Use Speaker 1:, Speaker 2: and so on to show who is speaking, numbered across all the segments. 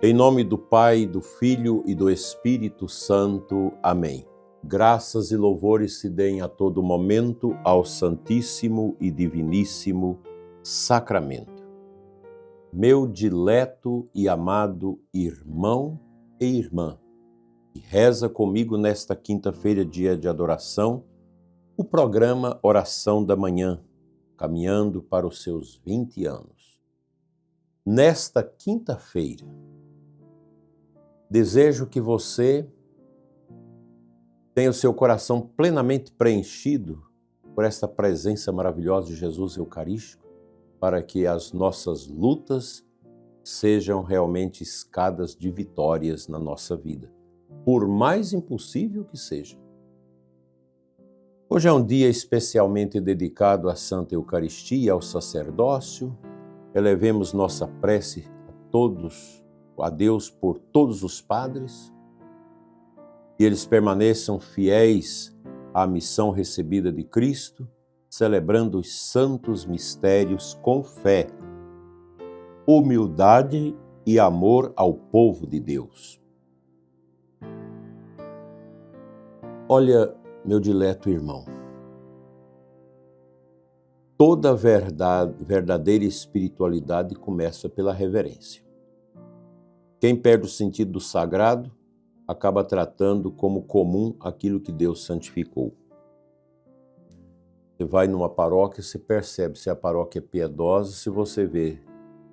Speaker 1: Em nome do Pai, do Filho e do Espírito Santo. Amém. Graças e louvores se deem a todo momento ao Santíssimo e Diviníssimo Sacramento. Meu dileto e amado irmão e irmã, que reza comigo nesta quinta-feira, dia de adoração, o programa Oração da Manhã, caminhando para os seus 20 anos. Nesta quinta-feira, desejo que você tenha o seu coração plenamente preenchido por esta presença maravilhosa de Jesus Eucarístico, para que as nossas lutas sejam realmente escadas de vitórias na nossa vida, por mais impossível que seja. Hoje é um dia especialmente dedicado à Santa Eucaristia e ao sacerdócio. Elevemos nossa prece a Deus por todos os padres, e eles permaneçam fiéis à missão recebida de Cristo, celebrando os santos mistérios com fé, humildade e amor ao povo de Deus. Olha, meu dileto irmão, toda verdadeira espiritualidade começa pela reverência. Quem perde o sentido do sagrado acaba tratando como comum aquilo que Deus santificou. Você vai numa paróquia, você percebe se a paróquia é piedosa, se você vê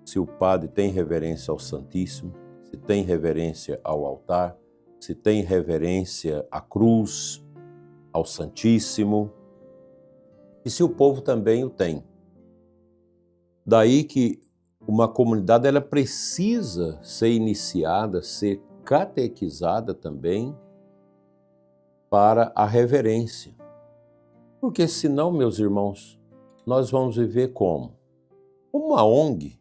Speaker 1: se o padre tem reverência ao Santíssimo, se tem reverência ao altar, se tem reverência à cruz, ao Santíssimo, e se o povo também o tem. Daí que uma comunidade ela precisa ser iniciada, ser catequizada também para a reverência. Porque senão, meus irmãos, nós vamos viver como? Uma ONG.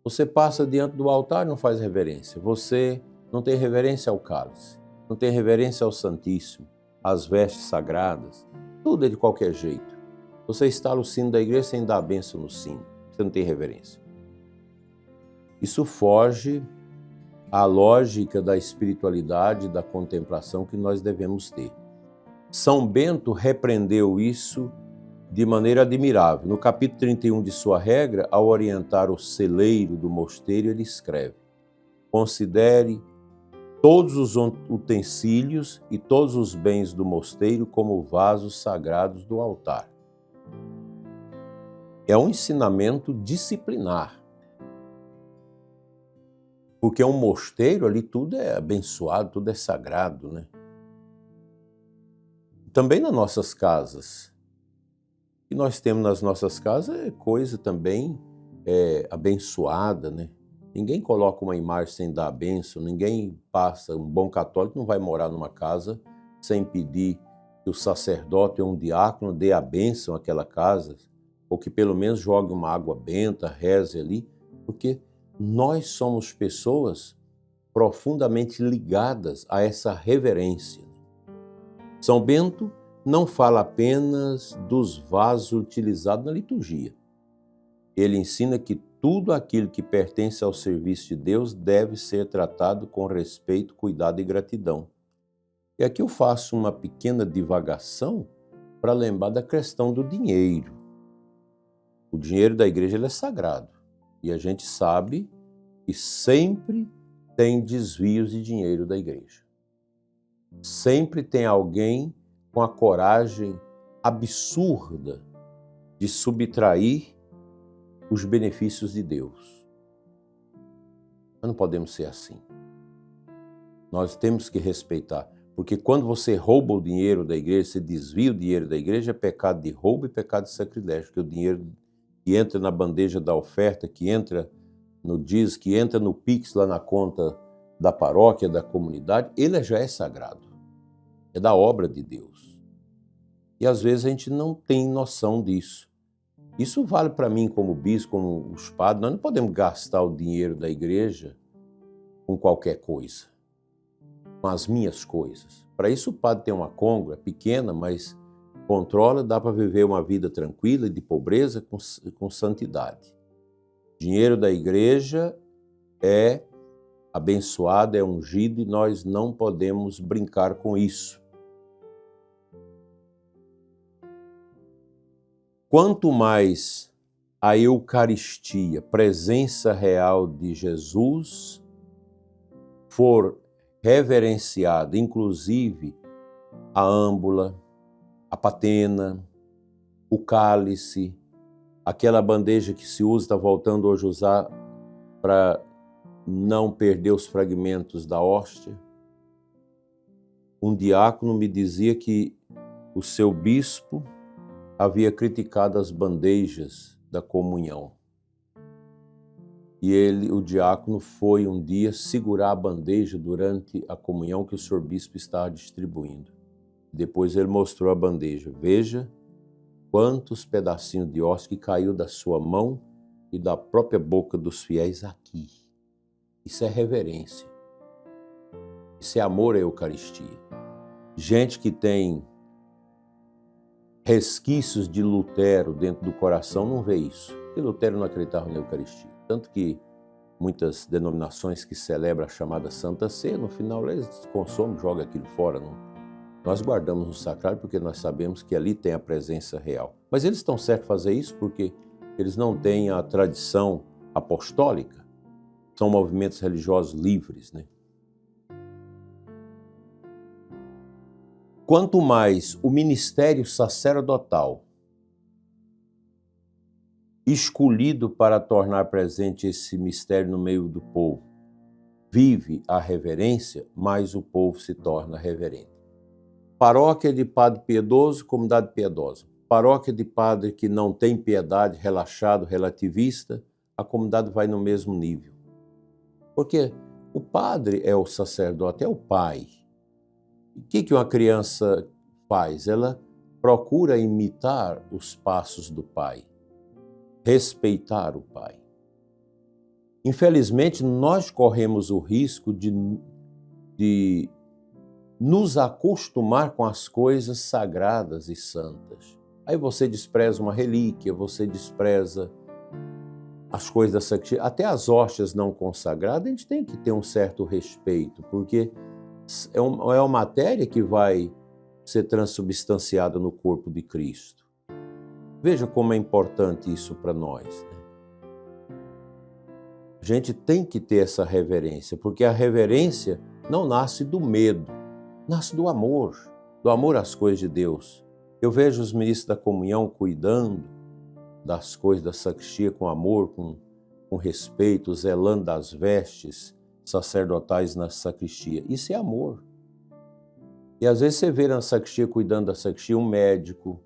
Speaker 1: Você passa diante do altar e não faz reverência. Você não tem reverência ao cálice, não tem reverência ao Santíssimo, às vestes sagradas, tudo é de qualquer jeito. Você instala o sino da igreja sem dar a bênção no sino, você não tem reverência. Isso foge à lógica da espiritualidade, da contemplação que nós devemos ter. São Bento repreendeu isso de maneira admirável. No capítulo 31 de sua regra, ao orientar o celeiro do mosteiro, ele escreve: considere todos os utensílios e todos os bens do mosteiro como vasos sagrados do altar. É um ensinamento disciplinar. Porque um mosteiro ali tudo é abençoado, tudo é sagrado, né? Também nas nossas casas. O que nós temos nas nossas casas é coisa também abençoada, né? Ninguém coloca uma imagem sem dar a bênção, ninguém passa, um bom católico não vai morar numa casa sem pedir que o sacerdote ou um diácono dê a bênção àquela casa, ou que pelo menos jogue uma água benta, reze ali, porque nós somos pessoas profundamente ligadas a essa reverência. São Bento não fala apenas dos vasos utilizados na liturgia. Ele ensina que tudo aquilo que pertence ao serviço de Deus deve ser tratado com respeito, cuidado e gratidão. E aqui eu faço uma pequena divagação para lembrar da questão do dinheiro. O dinheiro da igreja ele é sagrado. E a gente sabe que sempre tem desvios de dinheiro da igreja. Sempre tem alguém com a coragem absurda de subtrair os benefícios de Deus. Nós não podemos ser assim. Nós temos que respeitar. Porque quando você rouba o dinheiro da igreja, você desvia o dinheiro da igreja, é pecado de roubo e pecado de sacrilégio. Porque o dinheiro que entra na bandeja da oferta, que entra no dízimo, que entra no Pix lá na conta da paróquia, da comunidade, ele já é sagrado. É da obra de Deus. E às vezes a gente não tem noção disso. Isso vale para mim como bispo, como os padres. Nós não podemos gastar o dinheiro da igreja com qualquer coisa, com as minhas coisas. Para isso o padre tem uma côngrega pequena, mas controla, dá para viver uma vida tranquila e de pobreza com santidade. Dinheiro da igreja é abençoado, é ungido e nós não podemos brincar com isso. Quanto mais a Eucaristia, presença real de Jesus, for reverenciada, inclusive a âmbula, a patena, o cálice, aquela bandeja que se usa, está voltando hoje a usar para não perder os fragmentos da hóstia. Um diácono me dizia que o seu bispo havia criticado as bandejas da comunhão. E o diácono, foi um dia segurar a bandeja durante a comunhão que o senhor bispo estava distribuindo. Depois ele mostrou a bandeja. Veja quantos pedacinhos de hóstia que caiu da sua mão e da própria boca dos fiéis aqui. Isso é reverência. Isso é amor à Eucaristia. Gente que tem resquícios de Lutero dentro do coração não vê isso. Porque Lutero não acreditava na Eucaristia. Tanto que muitas denominações que celebram a chamada Santa Ceia, no final eles consomem, jogam aquilo fora. Não? Nós guardamos no sacrário porque nós sabemos que ali tem a presença real. Mas eles estão certos de fazer isso porque eles não têm a tradição apostólica. São movimentos religiosos livres, né? Quanto mais o ministério sacerdotal, escolhido para tornar presente esse mistério no meio do povo, vive a reverência, mais o povo se torna reverente. Paróquia de padre piedoso, comunidade piedosa. Paróquia de padre que não tem piedade, relaxado, relativista, a comunidade vai no mesmo nível. Porque o padre é o sacerdote, é o pai. O que uma criança faz? Ela procura imitar os passos do pai, respeitar o pai. Infelizmente, nós corremos o risco de nos acostumar com as coisas sagradas e santas. Aí você despreza uma relíquia, você despreza as coisas da sacristia, até as hóstias não consagradas, a gente tem que ter um certo respeito, porque é uma matéria que vai ser transubstanciada no corpo de Cristo. Veja como é importante isso para nós. Né? A gente tem que ter essa reverência, porque a reverência não nasce do medo, nasce do amor às coisas de Deus. Eu vejo os ministros da comunhão cuidando das coisas da sacristia com amor, com respeito, zelando das vestes sacerdotais na sacristia. Isso é amor. E às vezes você vê na sacristia, cuidando da sacristia, um médico,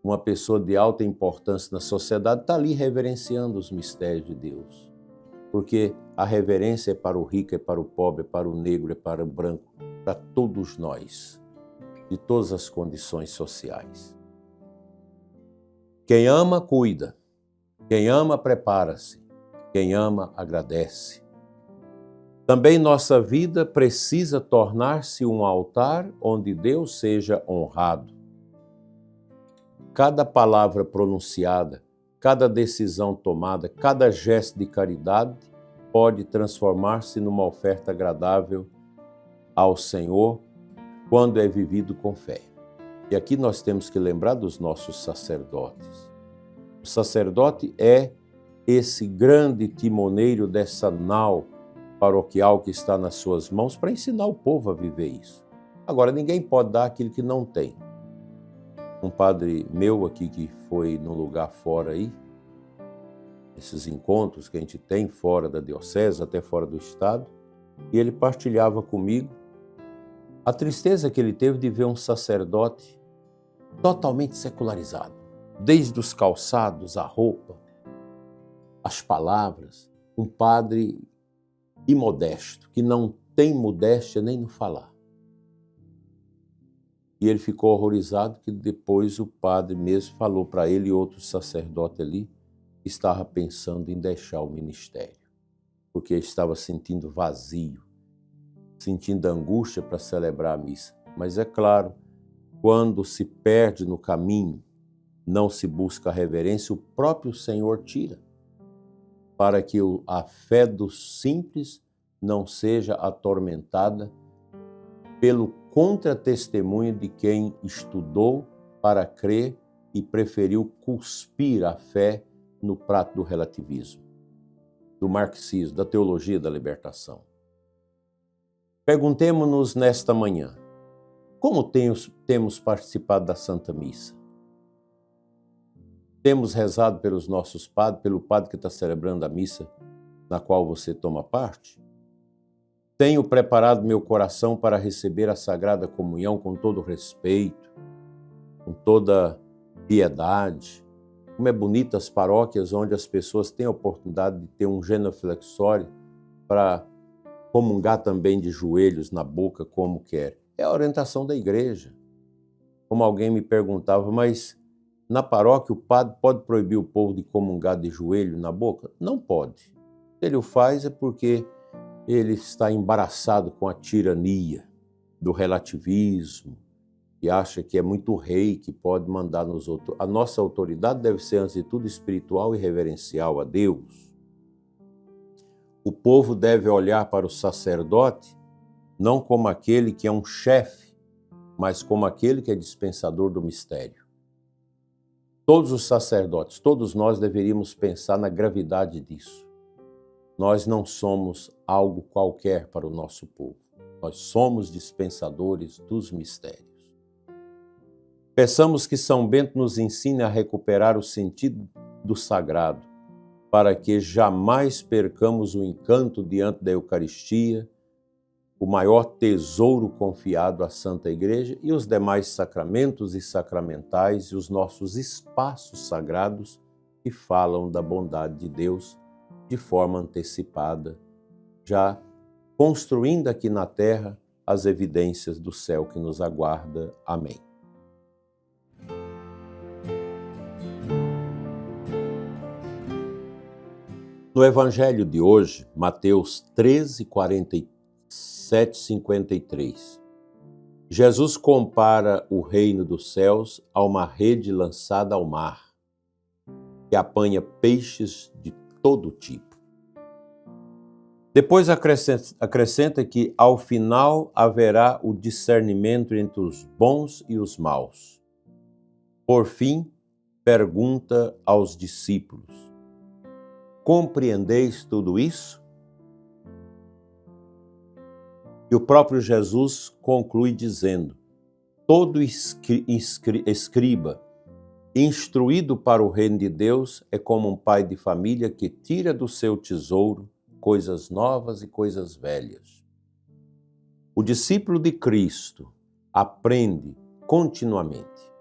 Speaker 1: uma pessoa de alta importância na sociedade, está ali reverenciando os mistérios de Deus. Porque a reverência é para o rico, é para o pobre, é para o negro, é para o branco, para todos nós, de todas as condições sociais. Quem ama, cuida. Quem ama, prepara-se. Quem ama, agradece. Também nossa vida precisa tornar-se um altar onde Deus seja honrado. Cada palavra pronunciada, cada decisão tomada, cada gesto de caridade pode transformar-se numa oferta agradável ao Senhor quando é vivido com fé. E aqui nós temos que lembrar dos nossos sacerdotes. O sacerdote é esse grande timoneiro dessa nau paroquial que está nas suas mãos para ensinar o povo a viver isso. Agora, ninguém pode dar aquilo que não tem. Um padre meu aqui que foi num lugar fora aí, esses encontros que a gente tem fora da diocese, até fora do estado, e ele partilhava comigo a tristeza que ele teve de ver um sacerdote totalmente secularizado, desde os calçados, a roupa, as palavras, um padre imodesto, que não tem modéstia nem no falar. E ele ficou horrorizado que depois o padre mesmo falou para ele e outro sacerdote ali que estava pensando em deixar o ministério, porque estava sentindo vazio, sentindo angústia para celebrar a missa. Mas é claro, quando se perde no caminho, não se busca a reverência, o próprio Senhor tira, para que a fé dos simples não seja atormentada pelo contra-testemunho de quem estudou para crer e preferiu cuspir a fé no prato do relativismo, do marxismo, da teologia da libertação. Perguntemo-nos nesta manhã, como temos participado da Santa Missa? Temos rezado pelos nossos padres, pelo padre que está celebrando a missa na qual você toma parte? Tenho preparado meu coração para receber a Sagrada Comunhão com todo respeito, com toda piedade. Como é bonita as paróquias onde as pessoas têm a oportunidade de ter um genuflexório para comungar também de joelhos na boca como quer. É a orientação da igreja. Como alguém me perguntava, mas na paróquia o padre pode proibir o povo de comungar de joelho na boca? Não pode. Se ele o faz é porque ele está embaraçado com a tirania do relativismo e acha que é muito rei que pode mandar nos outros. A nossa autoridade deve ser, antes de tudo, espiritual e reverencial a Deus. O povo deve olhar para o sacerdote não como aquele que é um chefe, mas como aquele que é dispensador do mistério. Todos os sacerdotes, todos nós deveríamos pensar na gravidade disso. Nós não somos algo qualquer para o nosso povo. Nós somos dispensadores dos mistérios. Peçamos que São Bento nos ensine a recuperar o sentido do sagrado, para que jamais percamos o encanto diante da Eucaristia, o maior tesouro confiado à Santa Igreja e os demais sacramentos e sacramentais e os nossos espaços sagrados que falam da bondade de Deus de forma antecipada, já construindo aqui na terra as evidências do céu que nos aguarda. Amém. No Evangelho de hoje, Mateus 13, 47, 53, Jesus compara o reino dos céus a uma rede lançada ao mar, que apanha peixes de todo tipo. Depois acrescenta que ao final haverá o discernimento entre os bons e os maus. Por fim, pergunta aos discípulos: compreendeis tudo isso? E o próprio Jesus conclui dizendo: todo escriba instruído para o reino de Deus é como um pai de família que tira do seu tesouro coisas novas e coisas velhas. O discípulo de Cristo aprende continuamente,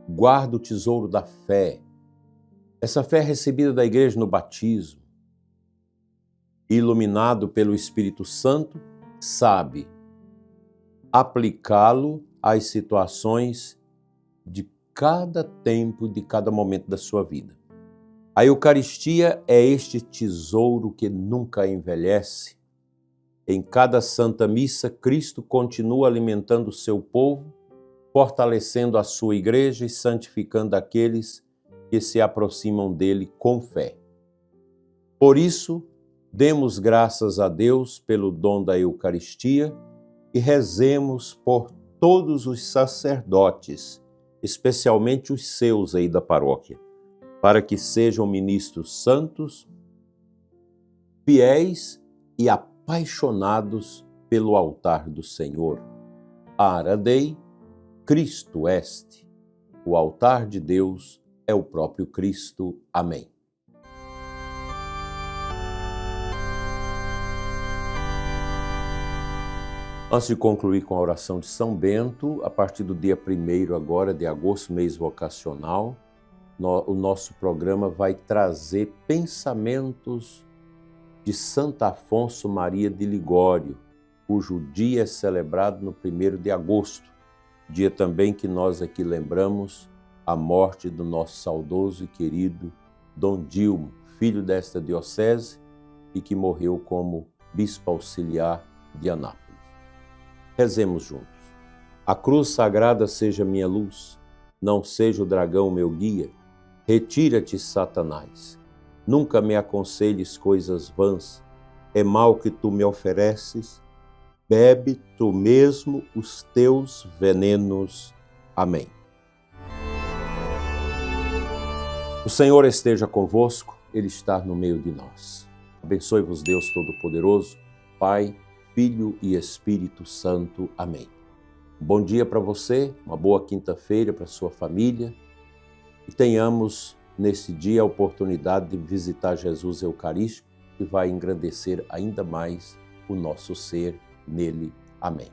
Speaker 1: guarda o tesouro da fé. Essa fé é recebida da igreja no batismo, iluminado pelo Espírito Santo, sabe aplicá-lo às situações de cada tempo, de cada momento da sua vida. A Eucaristia é este tesouro que nunca envelhece. Em cada Santa Missa, Cristo continua alimentando o seu povo, fortalecendo a sua igreja e santificando aqueles que se aproximam dele com fé. Por isso, demos graças a Deus pelo dom da Eucaristia e rezemos por todos os sacerdotes, especialmente os seus aí da paróquia, para que sejam ministros santos, fiéis e apaixonados pelo altar do Senhor. Ara Dei, Cristo est. O altar de Deus é o próprio Cristo. Amém. Antes de concluir com a oração de São Bento, a partir do dia 1º agora de agosto, mês vocacional, o nosso programa vai trazer pensamentos de Santo Afonso Maria de Ligório, cujo dia é celebrado no 1º de agosto, dia também que nós aqui lembramos a morte do nosso saudoso e querido Dom Dilmo, filho desta diocese e que morreu como bispo auxiliar de Anápolis. Rezemos juntos. A cruz sagrada seja minha luz, não seja o dragão meu guia. Retira-te, Satanás. Nunca me aconselhes coisas vãs. é mal que tu me ofereces, bebe tu mesmo os teus venenos. Amém. O Senhor esteja convosco, Ele está no meio de nós. Abençoe-vos Deus Todo-Poderoso, Pai, Filho e Espírito Santo. Amém. Bom dia para você, uma boa quinta-feira para sua família e tenhamos nesse dia a oportunidade de visitar Jesus Eucarístico, que vai engrandecer ainda mais o nosso ser nele. Amém.